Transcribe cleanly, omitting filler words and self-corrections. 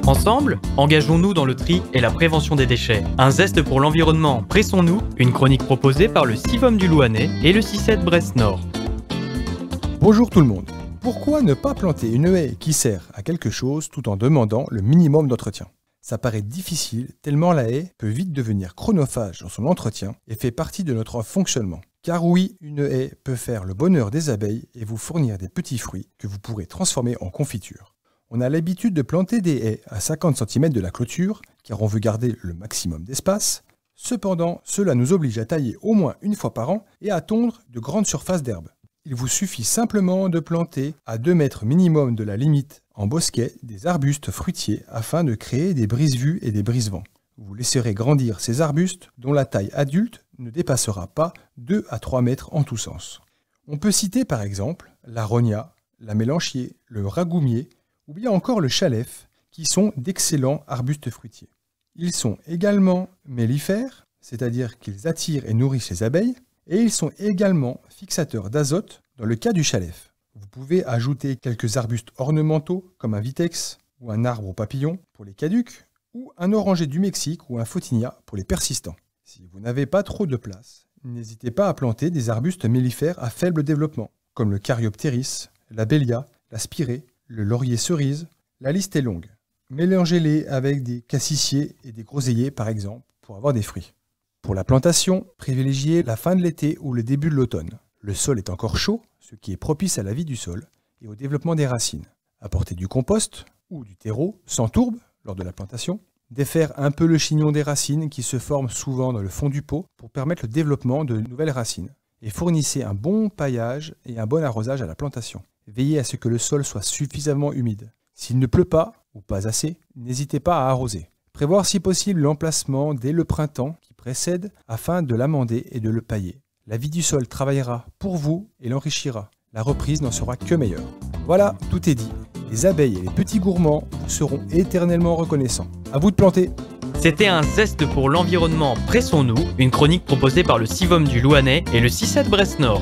Ensemble, engageons-nous dans le tri et la prévention des déchets. Un zeste pour l'environnement, pressons-nous, une chronique proposée par le CIVOM du Louhanais et le CICED Brest-Nord. Bonjour tout le monde. Pourquoi ne pas planter une haie qui sert à quelque chose tout en demandant le minimum d'entretien ? Ça paraît difficile tellement la haie peut vite devenir chronophage dans son entretien et fait partie de notre fonctionnement. Car oui, une haie peut faire le bonheur des abeilles et vous fournir des petits fruits que vous pourrez transformer en confiture. On a l'habitude de planter des haies à 50 cm de la clôture car on veut garder le maximum d'espace. Cependant, cela nous oblige à tailler au moins une fois par an et à tondre de grandes surfaces d'herbe. Il vous suffit simplement de planter à 2 mètres minimum de la limite en bosquet des arbustes fruitiers afin de créer des brise-vues et des brise-vents. Vous laisserez grandir ces arbustes dont la taille adulte ne dépassera pas 2 à 3 mètres en tous sens. On peut citer par exemple la rogna, la mélanchier, le ragoumier ou bien encore le chalef qui sont d'excellents arbustes fruitiers. Ils sont également mellifères, c'est-à-dire qu'ils attirent et nourrissent les abeilles, et ils sont également fixateurs d'azote dans le cas du chalef. Vous pouvez ajouter quelques arbustes ornementaux comme un vitex ou un arbre aux papillons pour les caducs ou un oranger du Mexique ou un photinia pour les persistants. Si vous n'avez pas trop de place, n'hésitez pas à planter des arbustes mellifères à faible développement comme le Caryopteris, la Bellia, la spirée, le laurier cerise. La liste est longue. Mélangez-les avec des cassissiers et des groseilliers par exemple pour avoir des fruits. Pour la plantation, privilégiez la fin de l'été ou le début de l'automne. Le sol est encore chaud, ce qui est propice à la vie du sol et au développement des racines. Apportez du compost ou du terreau sans tourbe lors de la plantation. Défaire un peu le chignon des racines qui se forment souvent dans le fond du pot pour permettre le développement de nouvelles racines. Et fournissez un bon paillage et un bon arrosage à la plantation. Veillez à ce que le sol soit suffisamment humide. S'il ne pleut pas, ou pas assez, n'hésitez pas à arroser. Prévoir si possible l'emplacement dès le printemps qui précède afin de l'amender et de le pailler. La vie du sol travaillera pour vous et l'enrichira. La reprise n'en sera que meilleure. Voilà, tout est dit. Les abeilles et les petits gourmands vous seront éternellement reconnaissants. À vous de planter. C'était un zeste pour l'environnement, pressons-nous, une chronique proposée par le CIVOM du Louhanais et le CICED Brest-Nord.